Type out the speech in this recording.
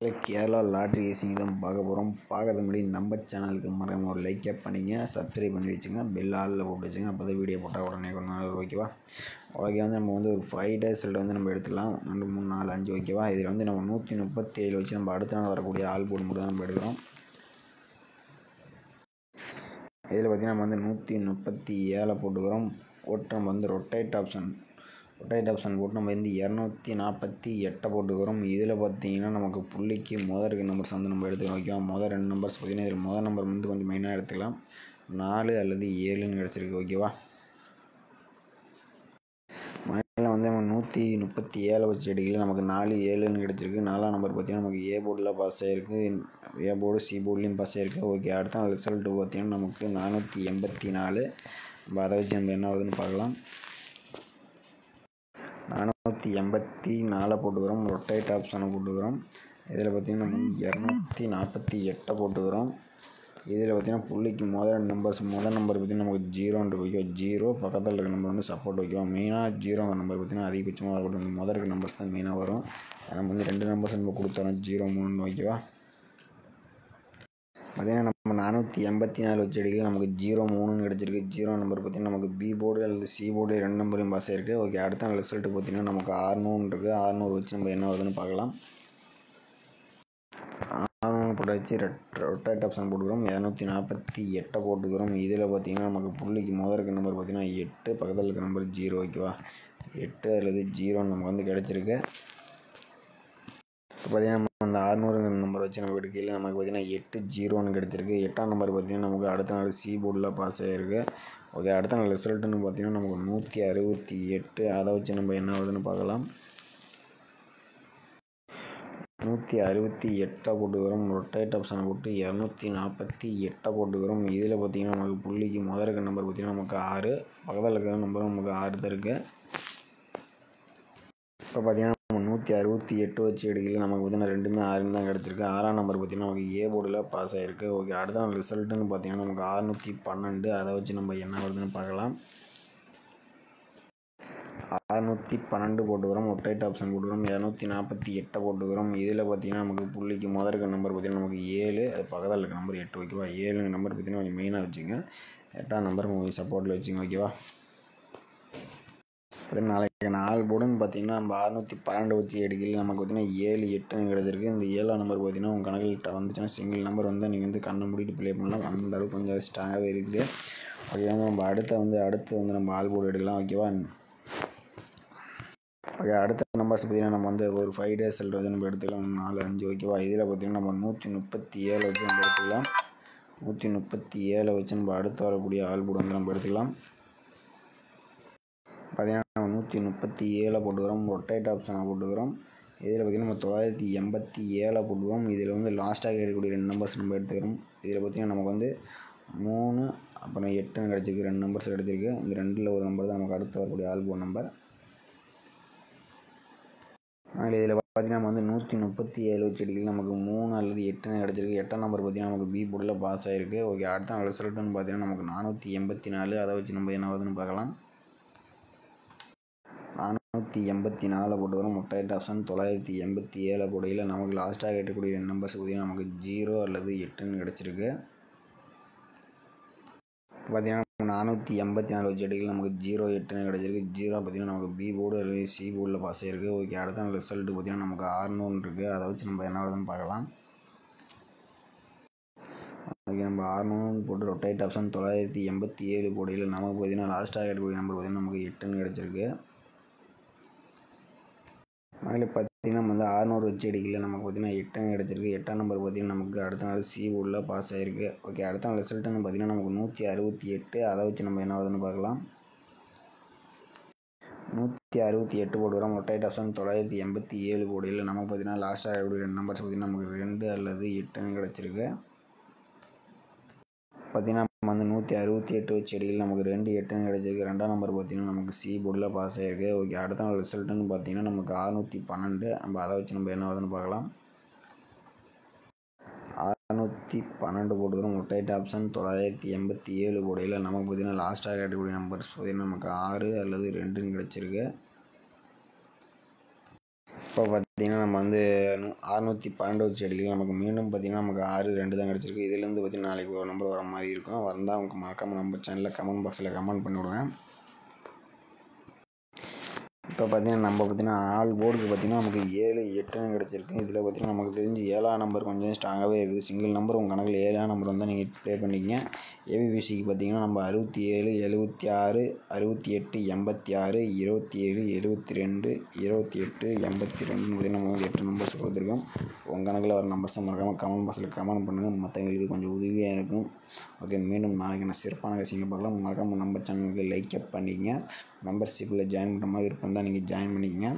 Kerala lottery racing தான் பார்க்க போகிறோம். பார்க்கறது முன்னாடி நம்ம சேனலுக்கு மறக்காம ஒரு லைக்கை பண்ணிங்க, சப்ஸ்கிரைப் பண்ணி வச்சுங்க, பெல் ஆலில் போட்டு வச்சுங்க. அப்போ தான் வீடியோ போட்டால் உடனே கொண்டு ஓகேவா. நம்ம வந்து ஒரு 5 days நம்ம எடுத்துக்கலாம். 2, 3, 4, 5 ஓகேவா. இதில் வந்து நம்ம 137 வச்சு நம்ம அடுத்த நாள் வரக்கூடிய ஆல் போர்டு மட்டும் தான் நம்ம எடுக்கிறோம். இதில் பார்த்திங்கன்னா நம்ம வந்து 137 போட்டுக்கிறோம். போட்டு நம்ம வந்து ரொட்டேட் ஆப்ஷன் போட்டு நம்ம வந்து 248 போட்டுக்கிறோம். இதில் பார்த்தீங்கன்னா நமக்கு புள்ளிக்கு முதல் நம்பர்ஸ் வந்து நம்ம எடுத்துக்கலாம் ஓகேவா. முதல் 2 நம்பர்ஸ் பார்த்தீங்கன்னா இதில் முதல் நம்பர் வந்து கொஞ்சம் மெயினாக எடுத்துக்கலாம். 4 அல்லது 7ன்னு கிடச்சிருக்கு ஓகேவா. மழையில் வந்து நம்ம 137 வச்சு எடுக்கல, நமக்கு 4, 7ன்னு கிடச்சிருக்கு. 4ஆம் நம்பர் பார்த்தீங்கன்னா நமக்கு ஏ போர்டில் பாஸ் ஆகிருக்கு, ஏ போர்டு சி போர்ட்லேயும் பாஸ் ஆகிருக்கு ஓகே. அடுத்த நாள் ரிசல்ட்டு பார்த்தீங்கன்னா நமக்கு 484. நம்ம அதை வச்சு நம்ம என்ன வருதுன்னு பார்க்கலாம். 484 போட்டுக்கிறோம். ரொட்டேட் ஆப்ஷனை போட்டுக்கிறோம். இதில் பார்த்திங்கன்னா நம்ம 248 போட்டுக்கிறோம். இதில் பார்த்திங்கன்னா புள்ளிக்கு முதல் நம்பர் பார்த்திங்கன்னா நமக்கு 0 வைக்கும். 0 பக்கத்தில் இருக்க நம்பர் வந்து சப்போர்ட் வைக்கும். மெயினாக 0 நம்பர் பார்த்திங்கன்னா அதிகபட்சமாக வரக்கூடிய முதல் இருக்க நம்பர்ஸ் தான் மெயினாக வரும். நம்ம வந்து 2 நம்பர்ஸ் நம்ம கொடுத்துறோம், 0, 3 ஓகேவா. பார்த்திங்கன்னா நம்ம 484 வச்சு அடிக்கல, நமக்கு 0, 3ன்னு கிடச்சிருக்கு. 0 நம்பர் பார்த்திங்கன்னா நமக்கு பி போர்டு அல்லது சி போர்டு 2 நம்பரையும் பாஸ் ஆகிருக்கு ஓகே. அடுத்த நாள் ரிசல்ட்டு பார்த்திங்கன்னா நமக்கு 600 இருக்குது. 600 வச்சு நம்ம என்ன வருதுன்னு பார்க்கலாம். 600 போட்டு வச்சு ரொட்டேட் ஆப்ஷன் போட்டுக்கிறோம். 248 போட்டுக்கிறோம். இதில் பார்த்திங்கன்னா நமக்கு புள்ளிக்கு முதல் இருக்க நம்பர் பார்த்திங்கன்னா 8, பக்கத்தில் இருக்க நம்பர் 0 ஓகேவா. 8 அல்லது 0 நமக்கு வந்து கிடச்சிருக்கு. இப்போ பார்த்திங்கன்னா நம்ம அந்த 600 நம்பர் வச்சு நம்ம எடுக்கையில் நமக்கு பார்த்திங்கன்னா 8, 0ன்னு கிடச்சிருக்கு. 8ஆம் நம்பர் பார்த்திங்கன்னா நமக்கு அடுத்த நாள் சி போர்டில் பாஸ் ஆகிருக்கு ஓகே. அடுத்த நாள் ரிசல்ட்டுன்னு பார்த்திங்கன்னா நமக்கு 168. அதை வச்சு நம்ம என்ன வருதுன்னு பார்க்கலாம். 168 போட்டுக்கிறோம். ரொட்டேட் ஆப்ஷனை போட்டு 248 போட்டுக்கிறோம். இதில் பார்த்திங்கன்னா நமக்கு புள்ளிக்கு முதல் இருக்க நம்பர் பார்த்திங்கன்னா நமக்கு 6, பக்கத்தில் இருக்கிற நம்பரும் நமக்கு 6 தான் இருக்குது. இப்போ பார்த்திங்கன்னா நம்ம 168 வச்சு எடுக்கல, நமக்கு பார்த்திங்கன்னா ரெண்டுமே 6ன்னு தான் கிடச்சிருக்கு. 6ஆம் நம்பர் பார்த்திங்கன்னா நமக்கு ஏ போர்டில் பாஸ் ஆகிருக்கு ஓகே. அடுத்த நாள் ரிசல்ட்டுன்னு பார்த்திங்கன்னா நமக்கு 612. அதை வச்சு நம்ம என்ன வருதுன்னு பார்க்கலாம். 612 போட்டுக்கிறோம். ரொட்டேட் ஆப்ஷன் போட்டுக்கிறோம். 248 போட்டுக்கிறோம். இதில் பார்த்திங்கன்னா நமக்கு புள்ளிக்கு முதல் இருக்க நம்பர் பார்த்திங்கன்னா நமக்கு 7, அது பக்கத்தில் இருக்க நம்பர் 8 ஓகேவா. 7 நம்பர் பார்த்திங்கன்னா கொஞ்சம் மெயினாக வச்சுங்க. 8ஆம் நம்பர் கொஞ்சம் சப்போர்ட்டில் வச்சுங்க ஓகேவா. நாளைக்கு 4 போர்டுன்னு பார்த்திங்கன்னா நம்ம 612 வச்சு எடுக்கல, நமக்கு பார்த்திங்கன்னா 7, 8ன்னு கிடச்சிருக்கு. இந்த 7ஆம் நம்பர் பார்த்திங்கன்னா உங்கள் கணக்கில் வந்துச்சுன்னா சிங்கிள் நம்பர் வந்து நீங்கள் வந்து கண்ணை மூடிட்டு ப்ளே பண்ணலாம். அந்த அளவுக்கு கொஞ்சம் ஸ்ட்ராங்காகவே இருக்குது ஓகே. நம்ம அடுத்து வந்து நம்ம ஆல் போர்டு எடுக்கலாம் ஓகேவா. ஓகே, அடுத்த நம்பர்ஸ் பார்த்திங்கன்னா நம்ம வந்து ஒரு 5 days வந்து நம்ம எடுத்துக்கலாம். 4, 5 ஓகேவா. இதில் பார்த்திங்கன்னா நம்ம 137 வச்சு நம்ம எடுத்துக்கலாம். 137 வச்சு நம்ம அடுத்து வரக்கூடிய ஆல் போர்டு வந்து நம்ம எடுத்துக்கலாம். பார்த்திங்கன்னா நம்ம 137 போட்டுக்கிறோம். ரொட்டேட் ஆப்ஷனை போட்டுக்கிறோம். இதில் பார்த்திங்கன்னா நம்ம 987 போட்டுக்கிறோம். இதில் வந்து லாஸ்ட்டாக இருக்கக்கூடிய 2 நம்பர்ஸ் நம்ம எடுத்துக்கிறோம். இதில் பார்த்திங்கன்னா நமக்கு வந்து 3 அப்புறம் 8ன்னு கிடச்சிருக்கு. 2 நம்பர்ஸ் கிடச்சிருக்கு. இந்த 2ல் ஒரு நம்பர் தான் நமக்கு அடுத்து வரக்கூடிய ஆல் போர்டு நம்பர். இதில் பார்த்திங்கன்னா நம்ம வந்து 137 வச்சு எடுக்கல, நமக்கு 3 அல்லது 8ன்னு கிடச்சிருக்கு. 8ஆம் நம்பர் பார்த்திங்கன்னா நமக்கு பி போர்டில் பாஸ் ஆகிருக்கு ஓகே. அடுத்த நாள் ரிசல்ட்டுன்னு பார்த்திங்கன்னா நமக்கு 484. அதை வச்சு நம்ம என்ன வருதுன்னு பார்க்கலாம். 484 போட்டுக்கிறோம். ரொட்டேட் ஆப்ஷன் 987 போடையில் நமக்கு லாஸ்ட்டாக கேட்டக்கூடிய நம்பர்ஸ் பார்த்திங்கன்னா நமக்கு 0 அல்லது 8ன்னு கிடச்சிருக்கு. பார்த்திங்கன்னா 484 வச்சு எடுக்கல, நமக்கு 0, 8ன்னு கிடச்சிருக்கு. 0 பார்த்திங்கன்னா நமக்கு பி போர்டு அல்லது சி போர்டில் பாஸ் ஆகிருக்கு ஓகே. அடுத்த நாள் ரிசல்ட்டு பார்த்திங்கன்னா நமக்கு 600 இருக்குது. அதை வச்சு நம்ம என்ன வருதுன்னு பார்க்கலாம். ஓகே, நம்ம 600 போட்டு ரொட்டேட் ஆப்ஷன் 987 போடையில் நமக்கு பார்த்திங்கன்னா லாஸ்ட்டாக கேட்டக்கூடிய நம்பர் பார்த்திங்கன்னா நமக்கு 8ன்னு கிடச்சிருக்கு. அதில் பார்த்திங்கன்னா நம்ம வந்து 600 வச்சு எடுக்கல, நமக்கு பார்த்திங்கன்னா 8ன்னு கிடச்சிருக்கு. 8ஆம் நம்பர் பார்த்திங்கன்னா நமக்கு அடுத்த நாள் சி போர்டில் பாஸ் ஆகிருக்கு ஓகே. அடுத்த நாள் ரிசல்ட்டுன்னு பார்த்திங்கன்னா நமக்கு 168. அதை வச்சு நம்ம என்ன வருதுன்னு பார்க்கலாம். 168 போட்டுக்கிறோம். ரொட்டேட் ஆப்ஷன் 987 போடையில் நமக்கு பார்த்திங்கன்னா லாஸ்ட்டாக இருக்கக்கூடிய 2 நம்பர்ஸ் பார்த்திங்கன்னா நமக்கு 2 அல்லது 8ன்னு கிடச்சிருக்கு. பார்த்திங்கன்னா நம்ம வந்து 168 வச்சு எடுக்கல, நமக்கு 2, 8ன்னு கிடச்சிருக்கு. 2ஆம் நம்பர் பார்த்திங்கன்னா நமக்கு சி போர்டில் பாஸ் ஆகிருக்கு ஓகே. அடுத்த நாள் ரிசல்ட்டுன்னு பார்த்திங்கன்னா நமக்கு 612. நம்ம அதை வச்சு நம்ம என்ன வருதுன்னு பார்க்கலாம். 612 போட்டுக்கிறோம். ரொட்டேட் ஆப்ஷன் 987 போடையில் நமக்கு பார்த்திங்கன்னா லாஸ்ட்டாக கேட்டக்கூடிய நம்பர்ஸ் பார்த்திங்கன்னா நமக்கு 6 அல்லது 2ன்னு கிடச்சிருக்கு. இப்போ பார்த்திங்கன்னா நம்ம வந்து 612 வச்சு அடிக்கலாம். நமக்கு மீண்டும் பார்த்திங்கன்னா நமக்கு 6-2 தான் கிடச்சிருக்கு. இதுலேருந்து பார்த்திங்கன்னா நாளைக்கு ஒரு நம்பர் வர மாதிரி இருக்கும். வந்தால் அவங்க மறக்காமல் நம்ம சேனலில் கமெண்ட் பாக்ஸில் கமெண்ட் பண்ணிவிடுவேன். இப்போ பார்த்திங்கன்னா ஆல் போர்டுக்கு பார்த்திங்கன்னா நமக்கு 7-8 கிடச்சிருக்கு. இதில் பார்த்திங்கன்னா நமக்கு தெரிஞ்சு 7ஆம் நம்பர் கொஞ்சம் ஸ்ட்ராங்காகவே இருக்குது. சிங்கிள் நம்பர் உங்கள் கணக்கில் 7ஆம் நம்பர் வந்தால் நீங்கள் ப்ளே பண்ணிக்கங்க. ஏபிபிசிக்கு பார்த்திங்கன்னா நம்ம 67, 76, 68, 86, 27, 72, 28, 82 நம்ம 8 நம்பர்ஸ் கொடுத்துருக்கோம். உங்கள் கணக்கில் வர நம்பர்ஸை மறக்காமல் கமெண்ட் பாக்ஸில் கமெண்ட் பண்ணுங்கள். மற்றவங்களுக்கு கொஞ்சம் உதவியாக இருக்கும். ஓகே, மீண்டும் நாளைக்கு நான் சிறப்பான விஷயங்கள் பார்க்கலாம். மறக்காமல் நம்ம சேனலுக்கு லைக் பண்ணிக்கங்க. மெம்பர்ஷிப்பில் ஜாயின் பண்ணுற மாதிரி இருப்பேன் தான் நீங்கள் ஜாயின் பண்ணிக்கங்க.